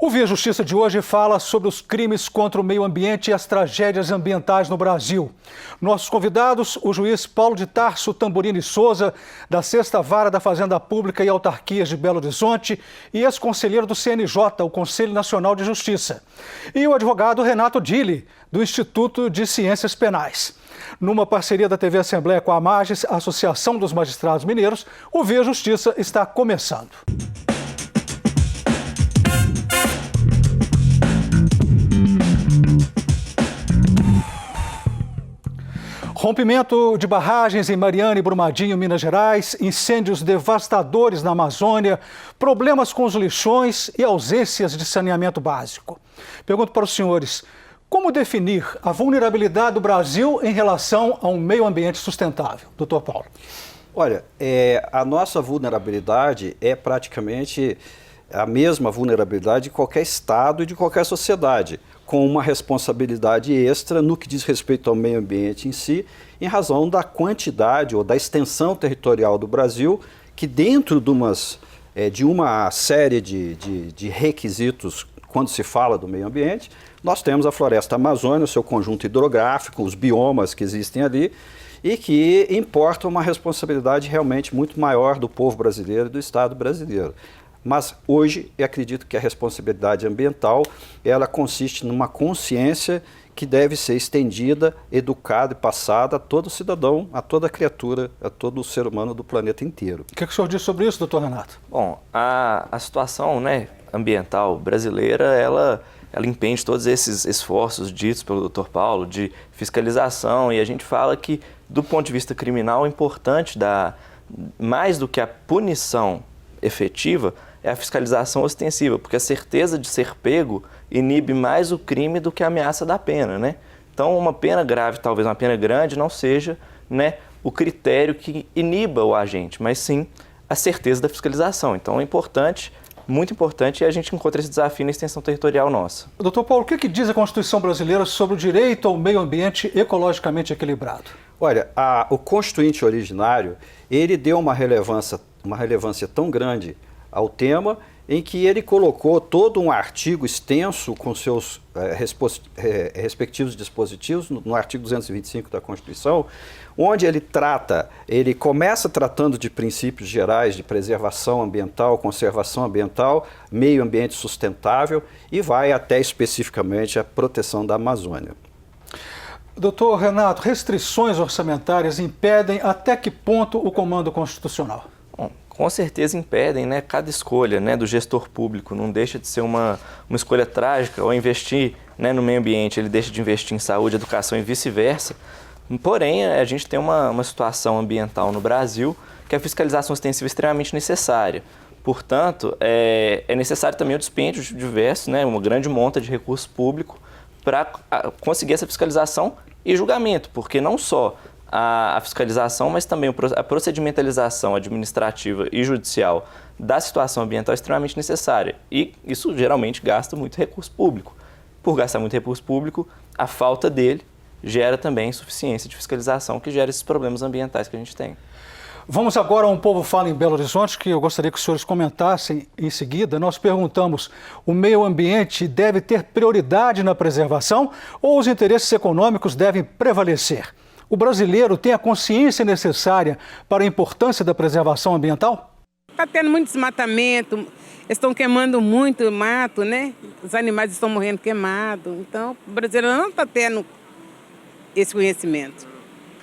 O Via Justiça de hoje fala sobre os crimes contra o meio ambiente e as tragédias ambientais no Brasil. Nossos convidados, o juiz Paulo de Tarso Tamburini Souza, da 6ª Vara da Fazenda Pública e Autarquias de Belo Horizonte, e ex-conselheiro do CNJ, o Conselho Nacional de Justiça. E o advogado Renato Dille, do Instituto de Ciências Penais. Numa parceria da TV Assembleia com a AMAGES, a Associação dos Magistrados Mineiros, o Via Justiça está começando. Rompimento de barragens em Mariana e Brumadinho, Minas Gerais, incêndios devastadores na Amazônia, problemas com os lixões e ausências de saneamento básico. Pergunto para os senhores, como definir a vulnerabilidade do Brasil em relação a um meio ambiente sustentável? Doutor Paulo. Olha, a nossa vulnerabilidade é praticamente a mesma vulnerabilidade de qualquer Estado e de qualquer sociedade, com uma responsabilidade extra no que diz respeito ao meio ambiente em si, em razão da quantidade ou da extensão territorial do Brasil, que dentro de uma série de requisitos, quando se fala do meio ambiente, nós temos a floresta amazônica, o seu conjunto hidrográfico, os biomas que existem ali, e que importa uma responsabilidade realmente muito maior do povo brasileiro e do Estado brasileiro. Mas hoje eu acredito que a responsabilidade ambiental ela consiste numa consciência que deve ser estendida, educada e passada a todo cidadão, a toda criatura, a todo ser humano do planeta inteiro. O que o senhor diz sobre isso, doutor Renato? Bom, a situação ambiental brasileira, ela impende todos esses esforços ditos pelo doutor Paulo de fiscalização, e a gente fala que, do ponto de vista criminal, é importante mais do que a punição efetiva, é a fiscalização ostensiva, porque a certeza de ser pego inibe mais o crime do que a ameaça da pena, né? Então, uma pena grave, talvez uma pena grande, não seja, o critério que iniba o agente, mas sim a certeza da fiscalização. Então, é importante, muito importante, e a gente encontra esse desafio na extensão territorial nossa. Doutor Paulo, o que diz a Constituição brasileira sobre o direito ao meio ambiente ecologicamente equilibrado? Olha, o Constituinte originário, ele deu uma relevância tão grande ao tema, em que ele colocou todo um artigo extenso com seus respectivos dispositivos, no artigo 225 da Constituição, onde ele começa tratando de princípios gerais de preservação ambiental, conservação ambiental, meio ambiente sustentável e vai até especificamente a proteção da Amazônia. Doutor Renato, restrições orçamentárias impedem até que ponto o comando constitucional? Bom, com certeza impedem, cada escolha do gestor público. Não deixa de ser uma escolha trágica, ou investir no meio ambiente, ele deixa de investir em saúde, educação e vice-versa. Porém, a gente tem uma situação ambiental no Brasil que a fiscalização ostensiva é extremamente necessária. Portanto, é necessário também o dispêndio diverso, uma grande monta de recurso público para conseguir essa fiscalização e julgamento, porque não só a fiscalização, mas também a procedimentalização administrativa e judicial da situação ambiental é extremamente necessária. E isso geralmente gasta muito recurso público. Por gastar muito recurso público, a falta dele gera também insuficiência de fiscalização, que gera esses problemas ambientais que a gente tem. Vamos agora a Um Povo Fala em Belo Horizonte, que eu gostaria que os senhores comentassem em seguida. Nós perguntamos, o meio ambiente deve ter prioridade na preservação ou os interesses econômicos devem prevalecer? O brasileiro tem a consciência necessária para a importância da preservação ambiental? Está tendo muito desmatamento, estão queimando muito mato, Os animais estão morrendo queimados. Então, o brasileiro não está tendo esse conhecimento.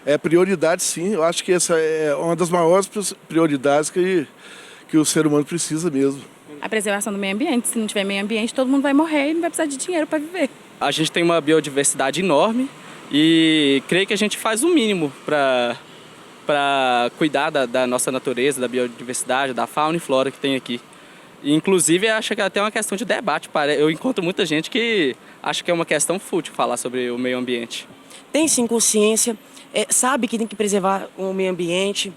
É prioridade, sim. Eu acho que essa é uma das maiores prioridades que o ser humano precisa mesmo. A preservação do meio ambiente. Se não tiver meio ambiente, todo mundo vai morrer e não vai precisar de dinheiro para viver. A gente tem uma biodiversidade enorme e creio que a gente faz o mínimo para cuidar da nossa natureza, da biodiversidade, da fauna e flora que tem aqui. E, inclusive, acho que é até uma questão de debate. Eu encontro muita gente que acha que é uma questão fútil falar sobre o meio ambiente. Tem sim consciência, sabe que tem que preservar o meio ambiente,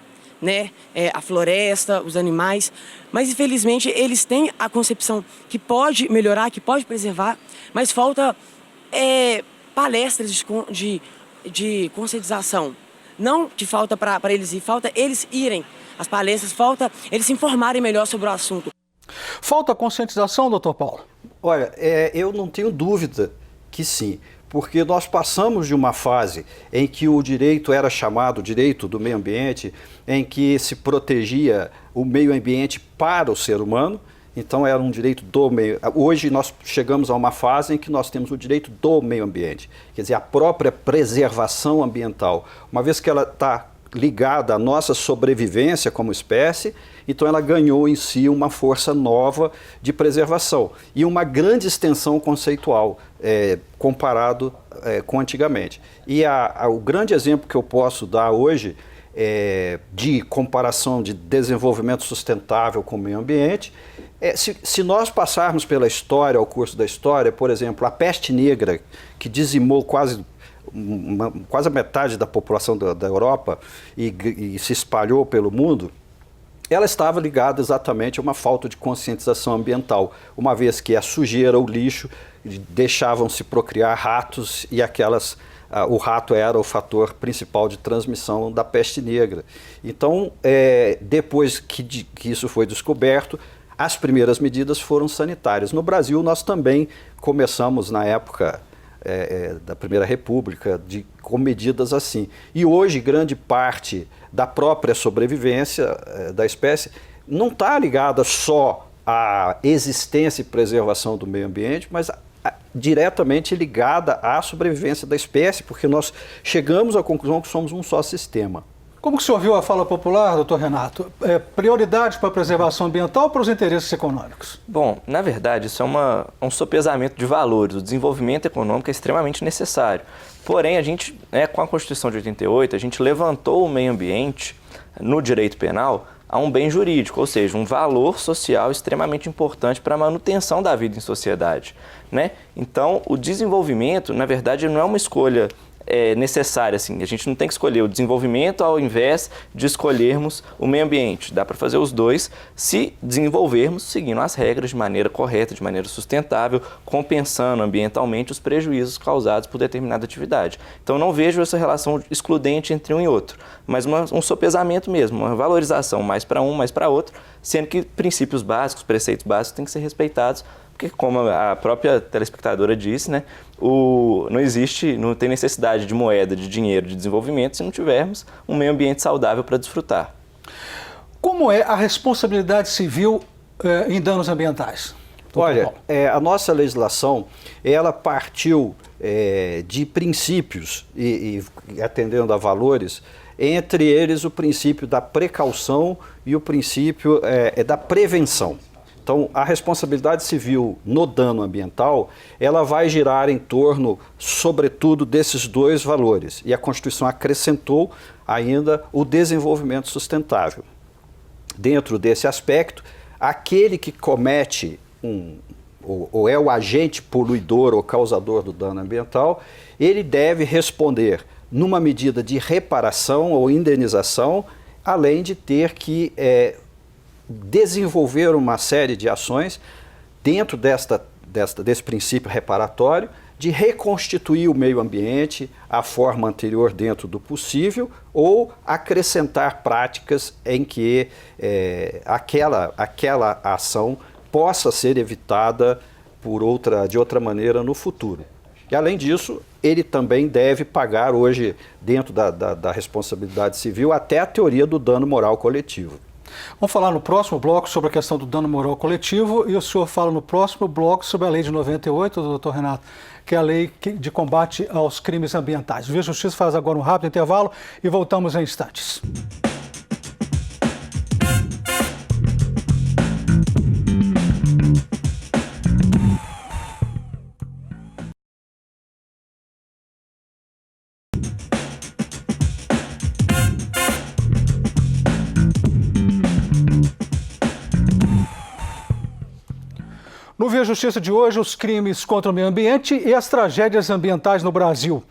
a floresta, os animais, mas infelizmente eles têm a concepção que pode melhorar, que pode preservar, mas falta palestras de conscientização. Não que falta para eles ir, falta eles irem às palestras, falta eles se informarem melhor sobre o assunto. Falta conscientização, doutor Paulo? Olha, eu não tenho dúvida que sim, porque nós passamos de uma fase em que o direito era chamado direito do meio ambiente, em que se protegia o meio ambiente para o ser humano, então era um direito do meio. Hoje nós chegamos a uma fase em que nós temos o direito do meio ambiente, quer dizer, a própria preservação ambiental, uma vez que ela está ligada à nossa sobrevivência como espécie, então ela ganhou em si uma força nova de preservação e uma grande extensão conceitual comparado com antigamente. E o grande exemplo que eu posso dar hoje de comparação de desenvolvimento sustentável com o meio ambiente, se nós passarmos pela história, ao curso da história, por exemplo, a peste negra, que dizimou quase a metade da população da Europa e se espalhou pelo mundo, ela estava ligada exatamente a uma falta de conscientização ambiental, uma vez que a sujeira, o lixo, deixavam-se procriar ratos e o rato era o fator principal de transmissão da peste negra. Então, depois que isso foi descoberto, as primeiras medidas foram sanitárias. No Brasil, nós também começamos na época da Primeira República com medidas assim. E hoje, grande parte da própria sobrevivência da espécie não está ligada só à existência e preservação do meio ambiente, mas diretamente ligada à sobrevivência da espécie, porque nós chegamos à conclusão que somos um só sistema. Como que o senhor viu a fala popular, doutor Renato? Prioridade para a preservação ambiental ou para os interesses econômicos? Bom, na verdade, isso é um sopesamento de valores. O desenvolvimento econômico é extremamente necessário. Porém, a gente, com a Constituição de 88, a gente levantou o meio ambiente no direito penal a um bem jurídico, ou seja, um valor social extremamente importante para a manutenção da vida em sociedade, né? Então, o desenvolvimento, na verdade, não é uma escolha necessária, assim. A gente não tem que escolher o desenvolvimento ao invés de escolhermos o meio ambiente. Dá para fazer os dois se desenvolvermos seguindo as regras de maneira correta, de maneira sustentável, compensando ambientalmente os prejuízos causados por determinada atividade. Então não vejo essa relação excludente entre um e outro, mas um sopesamento mesmo, uma valorização mais para um, mais para outro, sendo que princípios básicos, preceitos básicos têm que ser respeitados, porque como a própria telespectadora disse, né, não tem necessidade de moeda, de dinheiro, de desenvolvimento se não tivermos um meio ambiente saudável para desfrutar. Como é a responsabilidade civil em danos ambientais? Olha, a nossa legislação, ela partiu de princípios e atendendo a valores, entre eles o princípio da precaução e o princípio da prevenção. Então, a responsabilidade civil no dano ambiental, ela vai girar em torno, sobretudo, desses dois valores. E a Constituição acrescentou ainda o desenvolvimento sustentável. Dentro desse aspecto, aquele que comete ou é o agente poluidor ou causador do dano ambiental, ele deve responder numa medida de reparação ou indenização, além de ter que desenvolver uma série de ações dentro desse princípio reparatório de reconstituir o meio ambiente à forma anterior dentro do possível ou acrescentar práticas em que aquela ação possa ser evitada de outra maneira no futuro. E além disso, ele também deve pagar hoje, dentro da responsabilidade civil, até a teoria do dano moral coletivo. Vamos falar no próximo bloco sobre a questão do dano moral coletivo e o senhor fala no próximo bloco sobre a lei de 98, doutor Renato, que é a lei de combate aos crimes ambientais. O Via Justiça faz agora um rápido intervalo e voltamos em instantes. No Via Justiça de hoje, os crimes contra o meio ambiente e as tragédias ambientais no Brasil.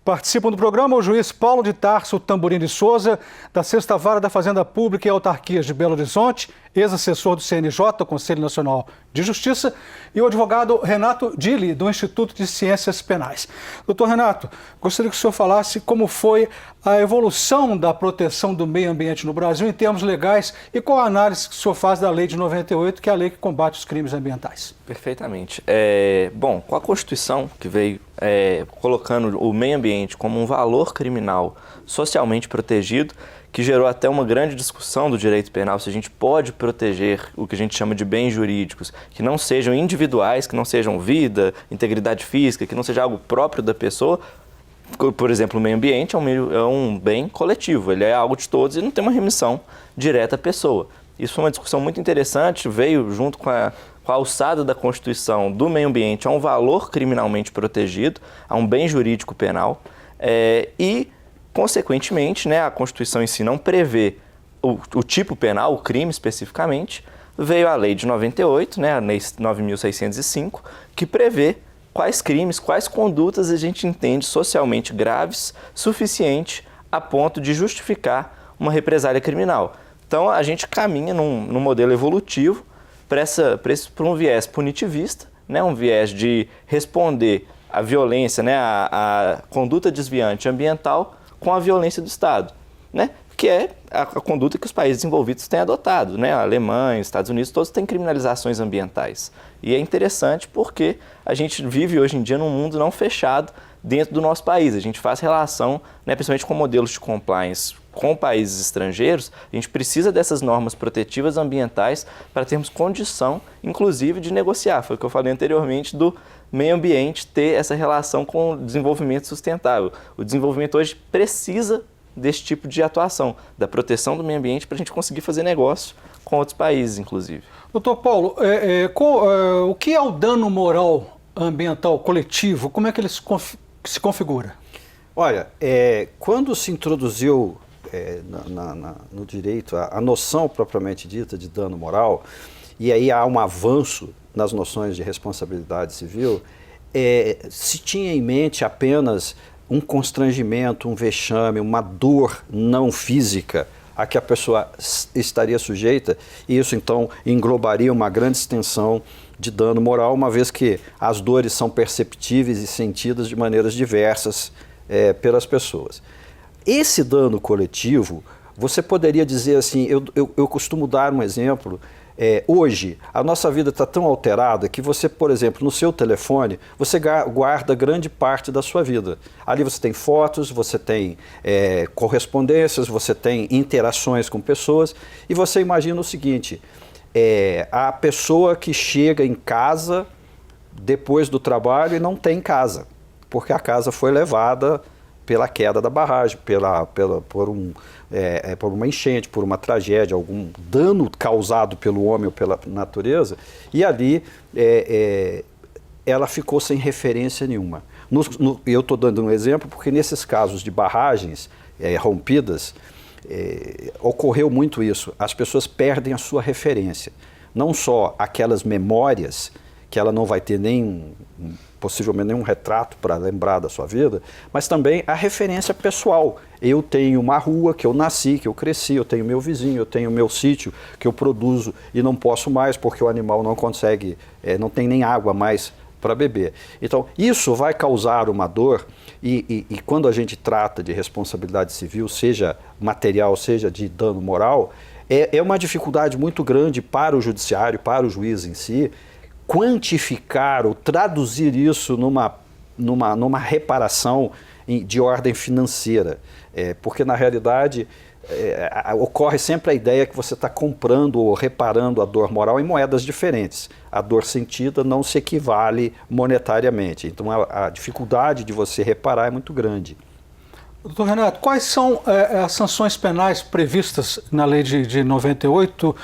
Participam do programa o juiz Paulo de Tarso Tamburini Souza, da 6ª Vara da Fazenda Pública e Autarquias de Belo Horizonte, ex-assessor do CNJ, Conselho Nacional de Justiça, e o advogado Renato Dili, do Instituto de Ciências Penais. Doutor Renato, gostaria que o senhor falasse como foi a evolução da proteção do meio ambiente no Brasil em termos legais e qual a análise que o senhor faz da Lei de 98, que é a lei que combate os crimes ambientais. Perfeitamente. Bom, com a Constituição, que veio colocando o meio ambiente como um valor criminal socialmente protegido, que gerou até uma grande discussão do direito penal, se a gente pode proteger o que a gente chama de bens jurídicos, que não sejam individuais, que não sejam vida, integridade física, que não seja algo próprio da pessoa. Por exemplo, o meio ambiente é um bem coletivo, ele é algo de todos e não tem uma remissão direta à pessoa. Isso foi uma discussão muito interessante, veio junto com a alçada da Constituição do meio ambiente a um valor criminalmente protegido, a um bem jurídico penal, consequentemente, a Constituição em si não prevê o tipo penal, o crime especificamente, veio a Lei de 98, a Lei 9.605, que prevê quais crimes, quais condutas a gente entende socialmente graves, suficiente a ponto de justificar uma represália criminal. Então, a gente caminha num modelo evolutivo para um viés punitivista, um viés de responder à violência, à conduta desviante ambiental com a violência do Estado, que é a conduta que os países desenvolvidos têm adotado. A Alemanha, Estados Unidos, todos têm criminalizações ambientais. E é interessante porque a gente vive hoje em dia num mundo não fechado dentro do nosso país. A gente faz relação, principalmente com modelos de compliance com países estrangeiros, a gente precisa dessas normas protetivas ambientais para termos condição, inclusive, de negociar. Foi o que eu falei anteriormente do meio ambiente ter essa relação com o desenvolvimento sustentável. O desenvolvimento hoje precisa desse tipo de atuação, da proteção do meio ambiente para a gente conseguir fazer negócio com outros países, inclusive. Doutor Paulo, o que é o dano moral ambiental coletivo? Como é que ele se configura? Olha, quando se introduziu no direito a noção propriamente dita de dano moral, e aí há um avanço nas noções de responsabilidade civil, se tinha em mente apenas um constrangimento, um vexame, uma dor não física a que a pessoa estaria sujeita, e isso então englobaria uma grande extensão de dano moral, uma vez que as dores são perceptíveis e sentidas de maneiras diversas pelas pessoas. Esse dano coletivo, você poderia dizer assim, eu costumo dar um exemplo, hoje a nossa vida está tão alterada que você, por exemplo, no seu telefone, você guarda grande parte da sua vida. Ali você tem fotos, você tem correspondências, você tem interações com pessoas, e você imagina o seguinte, a pessoa que chega em casa depois do trabalho e não tem casa, porque a casa foi levada pela queda da barragem, por uma enchente, por uma tragédia, algum dano causado pelo homem ou pela natureza, e ali ela ficou sem referência nenhuma. Eu estou dando um exemplo porque nesses casos de barragens rompidas, ocorreu muito isso. As pessoas perdem a sua referência. Não só aquelas memórias que ela não vai ter possivelmente nenhum retrato para lembrar da sua vida, mas também a referência pessoal. Eu tenho uma rua que eu nasci, que eu cresci, eu tenho meu vizinho, eu tenho meu sítio que eu produzo e não posso mais porque o animal não consegue, não tem nem água mais para beber. Então, isso vai causar uma dor e quando a gente trata de responsabilidade civil, seja material, seja de dano moral, é uma dificuldade muito grande para o judiciário, para o juiz em si, quantificar ou traduzir isso numa reparação de ordem financeira. Porque, na realidade, ocorre sempre a ideia que você está comprando ou reparando a dor moral em moedas diferentes. A dor sentida não se equivale monetariamente. Então, a dificuldade de você reparar é muito grande. Doutor Renato, quais são as sanções penais previstas na lei de 98?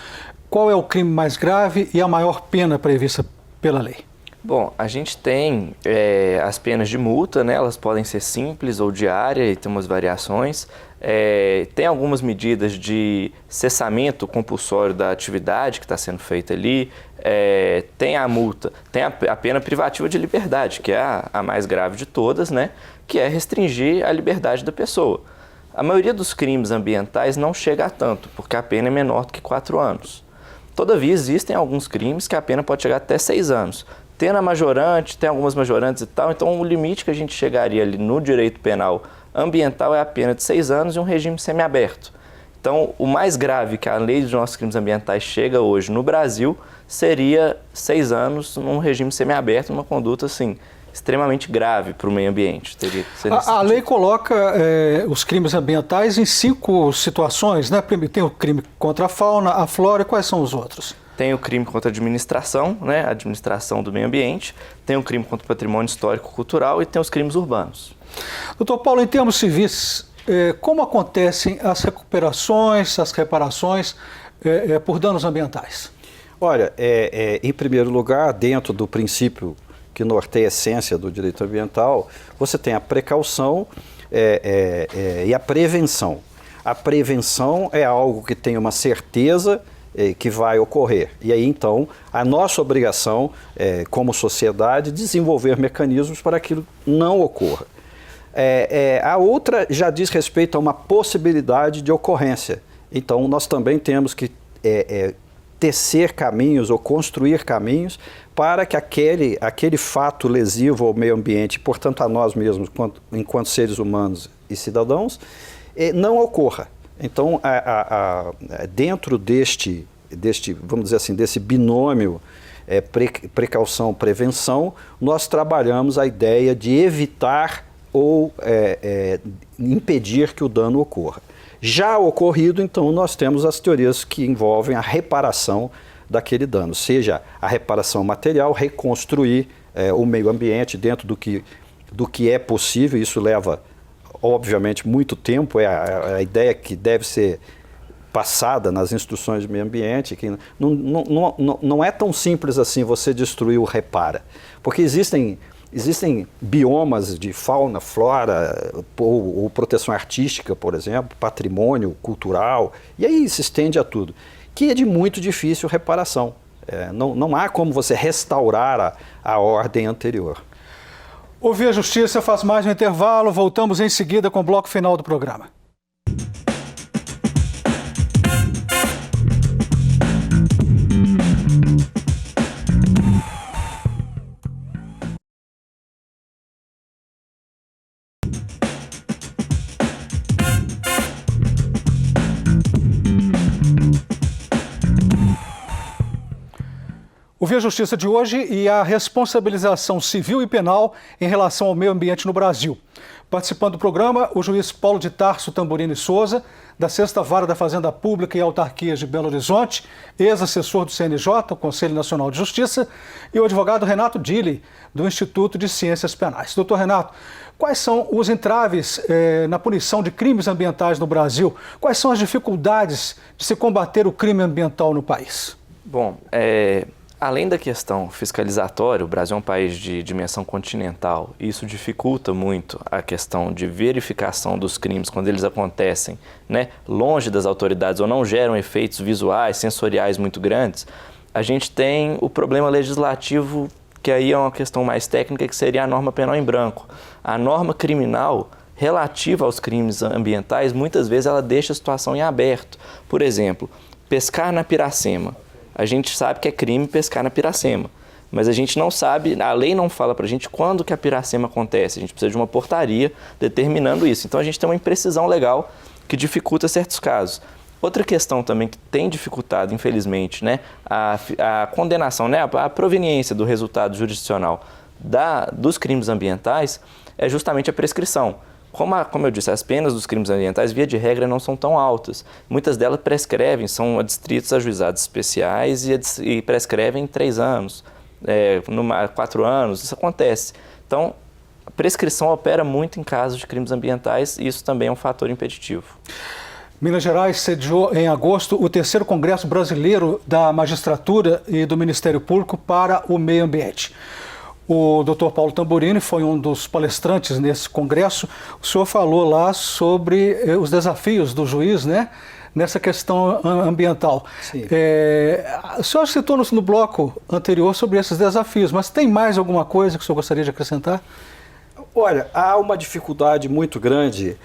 Qual é o crime mais grave e a maior pena prevista pela lei? Bom, a gente tem as penas de multa, né? Elas podem ser simples ou diária e tem umas variações. Tem algumas medidas de cessamento compulsório da atividade que está sendo feita ali. Tem a multa, tem a pena privativa de liberdade, que é a mais grave de todas, né? Que é restringir a liberdade da pessoa. A maioria dos crimes ambientais não chega a tanto, porque a pena é menor do que 4 anos. Todavia, existem alguns crimes que a pena pode chegar até 6 anos. Tem na majorante, tem algumas majorantes e tal, então o limite que a gente chegaria ali no direito penal ambiental é a pena de 6 anos e um regime semiaberto. Então, o mais grave que a lei dos nossos crimes ambientais chega hoje no Brasil seria 6 anos num regime semiaberto, numa conduta assim, extremamente grave para o meio ambiente. Teria que ser a lei coloca os crimes ambientais em 5 situações, né? Tem o crime contra a fauna, a flora, e quais são os outros? Tem o crime contra a administração, né? A administração do meio ambiente, tem o crime contra o patrimônio histórico-cultural e tem os crimes urbanos. Doutor Paulo, em termos civis, como acontecem as recuperações, as reparações por danos ambientais? Olha, em primeiro lugar, dentro do princípio que norteia a essência do direito ambiental, você tem a precaução e a prevenção. A prevenção é algo que tem uma certeza que vai ocorrer. E aí, então, a nossa obrigação, como sociedade, desenvolver mecanismos para que aquilo não ocorra. A outra já diz respeito a uma possibilidade de ocorrência. Então, nós também temos que tecer caminhos ou construir caminhos para que aquele fato lesivo ao meio ambiente, portanto a nós mesmos, enquanto seres humanos e cidadãos, não ocorra. Então, dentro deste, vamos dizer assim, desse binômio precaução-prevenção, nós trabalhamos a ideia de evitar ou impedir que o dano ocorra. Já ocorrido, então, nós temos as teorias que envolvem a reparação daquele dano, seja a reparação material, reconstruir o meio ambiente dentro do que é possível. Isso leva, obviamente, muito tempo, a ideia que deve ser passada nas instruções de meio ambiente, que não é tão simples assim você destruir o repara, porque existem biomas de fauna, flora ou proteção artística, por exemplo, patrimônio cultural, e aí se estende a tudo, que é de muito difícil reparação. Não há como você restaurar a ordem anterior. Ouvir a Justiça faz mais um intervalo, voltamos em seguida com o bloco final do programa. Ouvir a Justiça de hoje e a responsabilização civil e penal em relação ao meio ambiente no Brasil. Participando do programa, o juiz Paulo de Tarso Tamburini Souza, da 6ª Vara da Fazenda Pública e Autarquias de Belo Horizonte, ex-assessor do CNJ, o Conselho Nacional de Justiça, e o advogado Renato Dille, do Instituto de Ciências Penais. Doutor Renato, quais são os entraves na punição de crimes ambientais no Brasil? Quais são as dificuldades de se combater o crime ambiental no país? Bom, além da questão fiscalizatória, o Brasil é um país de dimensão continental e isso dificulta muito a questão de verificação dos crimes quando eles acontecem, né, longe das autoridades ou não geram efeitos visuais, sensoriais muito grandes. A gente tem o problema legislativo, que aí é uma questão mais técnica, que seria a norma penal em branco. A norma criminal relativa aos crimes ambientais, muitas vezes ela deixa a situação em aberto. Por exemplo, pescar na Piracema. A gente sabe que é crime pescar na Piracema, mas a gente não sabe, a lei não fala para a gente quando que a Piracema acontece. A gente precisa de uma portaria determinando isso. Então a gente tem uma imprecisão legal que dificulta certos casos. Outra questão também que tem dificultado, infelizmente, né, a condenação, né, a proveniência do resultado jurisdicional dos crimes ambientais é justamente a prescrição. Como eu disse, as penas dos crimes ambientais, via de regra, não são tão altas. Muitas delas prescrevem, são adstritos a juizados especiais e prescrevem em 3 anos, 4 anos, isso acontece. Então, a prescrição opera muito em casos de crimes ambientais e isso também é um fator impeditivo. Minas Gerais sediou em agosto o 3º Congresso Brasileiro da Magistratura e do Ministério Público para o Meio Ambiente. O doutor Paulo Tamburini foi um dos palestrantes nesse congresso. O senhor falou lá sobre os desafios do juiz, né, nessa questão ambiental. Sim. O senhor citou no bloco anterior sobre esses desafios, mas tem mais alguma coisa que o senhor gostaria de acrescentar? Olha, há uma dificuldade muito grande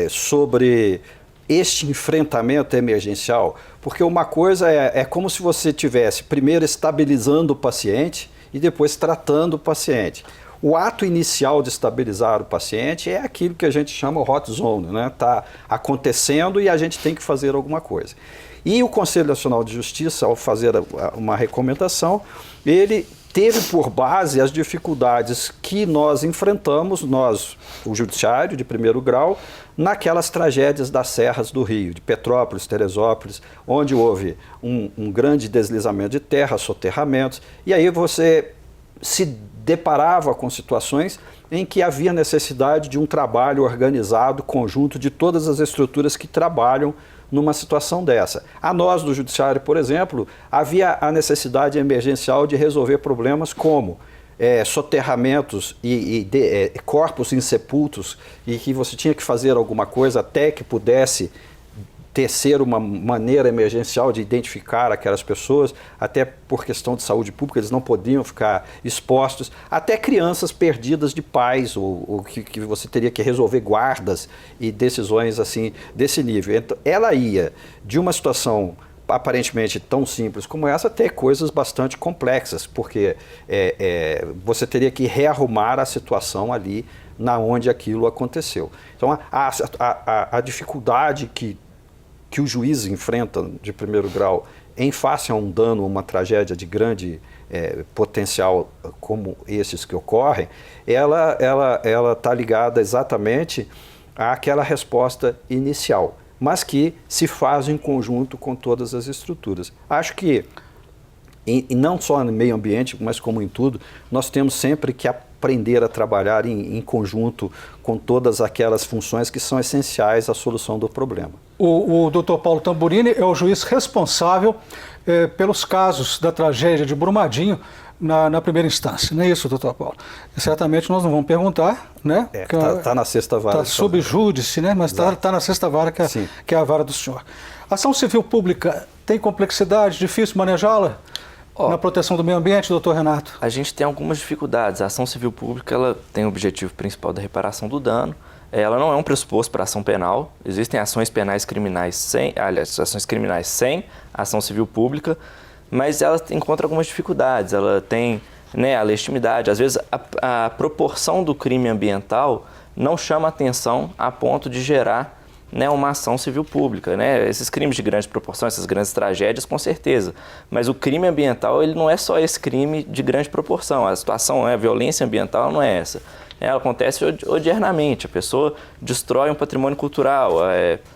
sobre este enfrentamento emergencial, porque uma coisa é como se você estivesse primeiro estabilizando o paciente e depois tratando o paciente. O ato inicial de estabilizar o paciente é aquilo que a gente chama hot zone, né? Está acontecendo e a gente tem que fazer alguma coisa. E o Conselho Nacional de Justiça, ao fazer uma recomendação, ele teve por base as dificuldades que nós enfrentamos, nós, o Judiciário de primeiro grau, naquelas tragédias das serras do Rio, de Petrópolis, Teresópolis, onde houve um grande deslizamento de terra, soterramentos, e aí você se deparava com situações em que havia necessidade de um trabalho organizado, conjunto de todas as estruturas que trabalham numa situação dessa. A nós do Judiciário, por exemplo, havia a necessidade emergencial de resolver problemas como soterramentos e corpos insepultos, e que você tinha que fazer alguma coisa até que pudesse tecer uma maneira emergencial de identificar aquelas pessoas, até por questão de saúde pública, eles não podiam ficar expostos, até crianças perdidas de pais, ou que você teria que resolver guardas e decisões assim desse nível. Então, ela ia de uma situação aparentemente tão simples como essa até coisas bastante complexas, porque você teria que rearrumar a situação ali na onde aquilo aconteceu. Então, a dificuldade que o juiz enfrenta de primeiro grau em face a um dano, uma tragédia de grande potencial como esses que ocorrem, ela está ligada exatamente àquela resposta inicial, mas que se faz em conjunto com todas as estruturas. Acho que, e não só no meio ambiente, mas como em tudo, nós temos sempre que aprender a trabalhar em conjunto com todas aquelas funções que são essenciais à solução do problema. O doutor Paulo Tamburini é o juiz responsável pelos casos da tragédia de Brumadinho na primeira instância, não é isso, doutor Paulo? E certamente nós não vamos perguntar, né? Está na sexta vara. Está sob júdice, né? Mas está na sexta vara, que é a vara do senhor. A ação civil pública tem complexidade, difícil manejá-la? Na proteção do meio ambiente, doutor Renato? A gente tem algumas dificuldades. A ação civil pública ela tem o objetivo principal da reparação do dano. Ela não é um pressuposto para ação penal. Existem ações penais criminais ações criminais sem ação civil pública, mas ela encontra algumas dificuldades. Ela tem a legitimidade. Às vezes, a proporção do crime ambiental não chama atenção a ponto de gerar uma ação civil pública. Esses crimes de grande proporção, essas grandes tragédias, com certeza. Mas o crime ambiental ele não é só esse crime de grande proporção. A situação, a violência ambiental não é essa. Ela acontece odiernamente. A pessoa destrói um patrimônio cultural,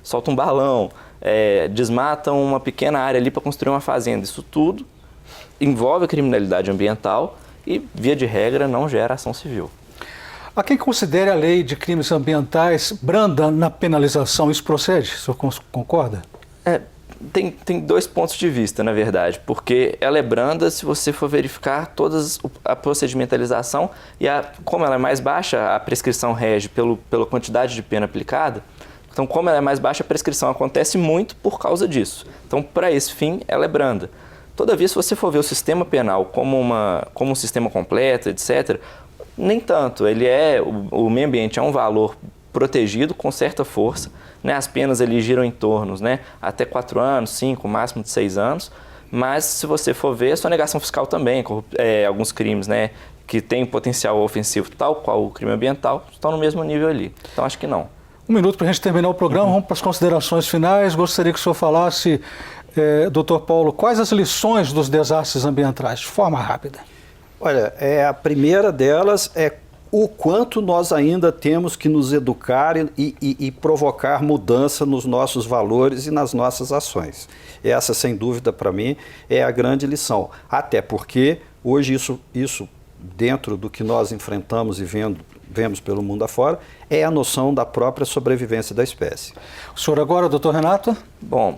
solta um balão, desmata uma pequena área ali para construir uma fazenda. Isso tudo envolve a criminalidade ambiental e, via de regra, não gera ação civil. Há quem considere a lei de crimes ambientais branda na penalização. Isso procede? O senhor concorda? Tem dois pontos de vista, na verdade, porque ela é branda se você for verificar a procedimentalização e como ela é mais baixa, a prescrição rege pela quantidade de pena aplicada. Então, como ela é mais baixa, a prescrição acontece muito por causa disso. Então, para esse fim, ela é branda. Todavia, se você for ver o sistema penal como um sistema completo, etc., nem tanto. O meio ambiente é um valor protegido com certa força. As penas ali giram em torno até 4 anos, 5, máximo de 6 anos. Mas, se você for ver, a sonegação fiscal também, alguns crimes que têm potencial ofensivo, tal qual o crime ambiental, estão no mesmo nível ali. Então, acho que não. 1 minuto para a gente terminar o programa, vamos para as considerações finais. Gostaria que o senhor falasse, doutor Paulo, quais as lições dos desastres ambientais, de forma rápida. Olha, a primeira delas é o quanto nós ainda temos que nos educar e provocar mudança nos nossos valores e nas nossas ações. Essa, sem dúvida, para mim, é a grande lição. Até porque hoje isso dentro do que nós enfrentamos e vemos pelo mundo afora, é a noção da própria sobrevivência da espécie. O senhor agora, doutor Renato? Bom,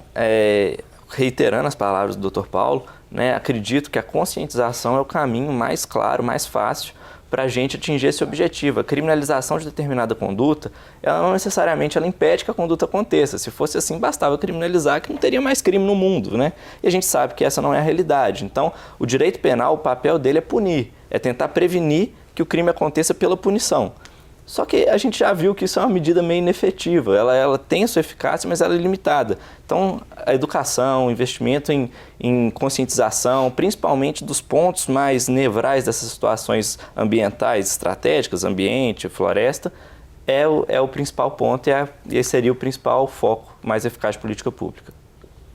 reiterando as palavras do Dr. Paulo, né, acredito que a conscientização é o caminho mais claro, mais fácil para a gente atingir esse objetivo. A criminalização de determinada conduta, ela não necessariamente ela impede que a conduta aconteça. Se fosse assim, bastava criminalizar que não teria mais crime no mundo, né? E a gente sabe que essa não é a realidade. Então, o direito penal, o papel dele é punir, é tentar prevenir que o crime aconteça pela punição. Só que a gente já viu que isso é uma medida meio inefetiva, ela tem a sua eficácia, mas ela é limitada. Então, a educação, o investimento em conscientização, principalmente dos pontos mais nevrais dessas situações ambientais estratégicas, ambiente, floresta, é o principal ponto e esse seria o principal foco mais eficaz de política pública.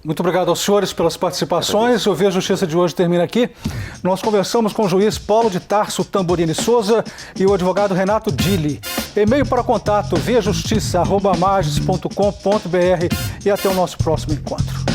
Muito obrigado aos senhores pelas participações. O Via Justiça de hoje termina aqui. Nós conversamos com o juiz Paulo de Tarso Tamburini Souza e o advogado Renato Dili. E-mail para contato viajustiça@marges.com.br e até o nosso próximo encontro.